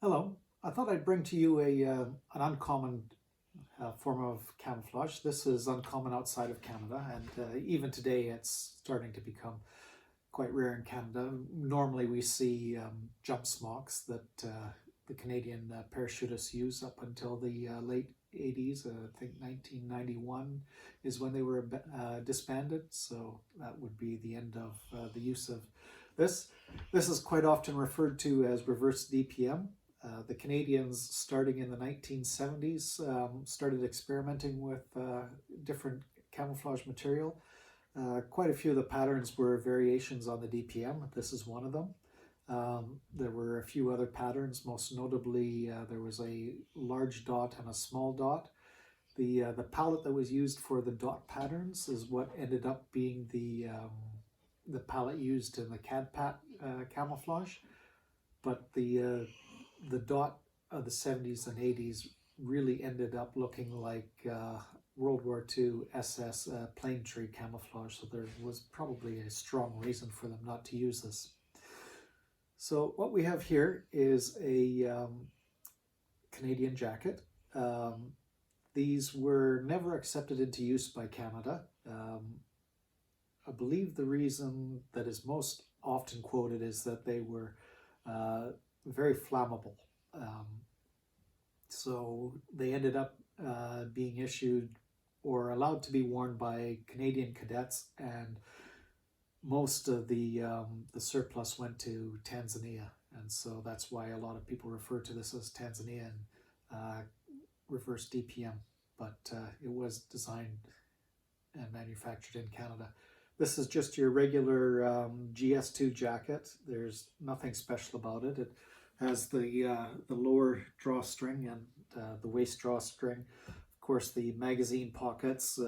Hello, I thought I'd bring to you an uncommon form of camouflage. This is uncommon outside of Canada, and even today it's starting to become quite rare in Canada. Normally we see jump smocks that the Canadian parachutists use up until the late 80s. I think 1991 is when they were disbanded, so that would be the end of the use of this. This is quite often referred to as reverse DPM. The Canadians, starting in the 1970s, started experimenting with different camouflage material. Quite a few of the patterns were variations on the DPM. This is one of them. There were a few other patterns, most notably there was a large dot and a small dot. The palette that was used for the dot patterns is what ended up being the palette used in the CAD-PAT camouflage. But the dot of the 70s and 80s really ended up looking like World War II SS plane tree camouflage, so there was probably a strong reason for them not to use this. So what we have here is a Canadian jacket. These were never accepted into use by Canada. I believe the reason that is most often quoted is that they were very flammable. So they ended up being issued or allowed to be worn by Canadian cadets, and most of the surplus went to Tanzania, and so that's why a lot of people refer to this as Tanzania and reverse DPM, but it was designed and manufactured in Canada. This is just your regular GS2 jacket. There's nothing special about it. It has the lower drawstring and the waist drawstring. Of course, the magazine pockets.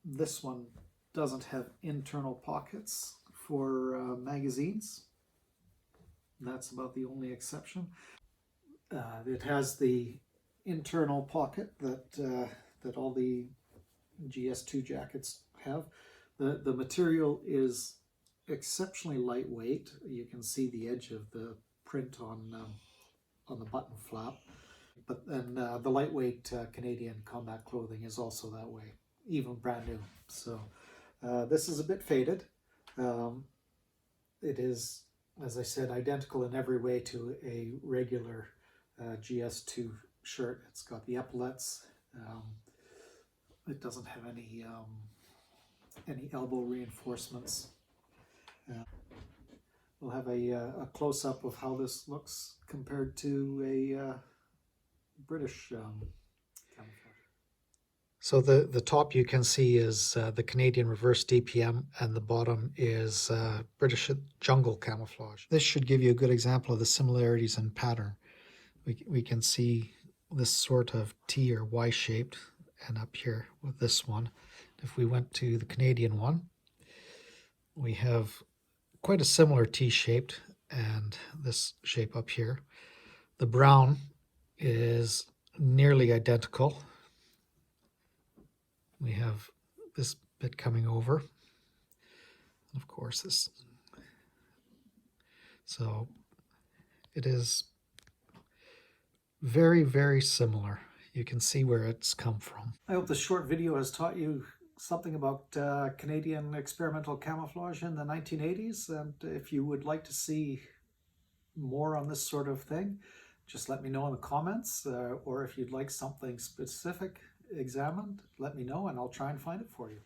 This one doesn't have internal pockets for magazines. That's about the only exception. It has the internal pocket that all the GS2 jackets have. The material is exceptionally lightweight. You can see the edge of the print on the button flap. But then the lightweight Canadian combat clothing is also that way, even brand new. So this is a bit faded. It is, as I said, identical in every way to a regular GS2 shirt. It's got the epaulets. It doesn't have any elbow reinforcements. We'll have a close-up of how this looks compared to a British camouflage. So the top you can see is the Canadian reverse DPM, and the bottom is British jungle camouflage. This should give you a good example of the similarities in pattern. We can see this sort of T or Y shaped, and up here with this one. If we went to the Canadian one, we have quite a similar T-shaped and this shape up here. The brown is nearly identical. We have this bit coming over. Of course, this. So it is very, very similar. You can see where it's come from. I hope this short video has taught you something about Canadian experimental camouflage in the 1980s, and if you would like to see more on this sort of thing, just let me know in the comments, or if you'd like something specific examined, let me know and I'll try and find it for you.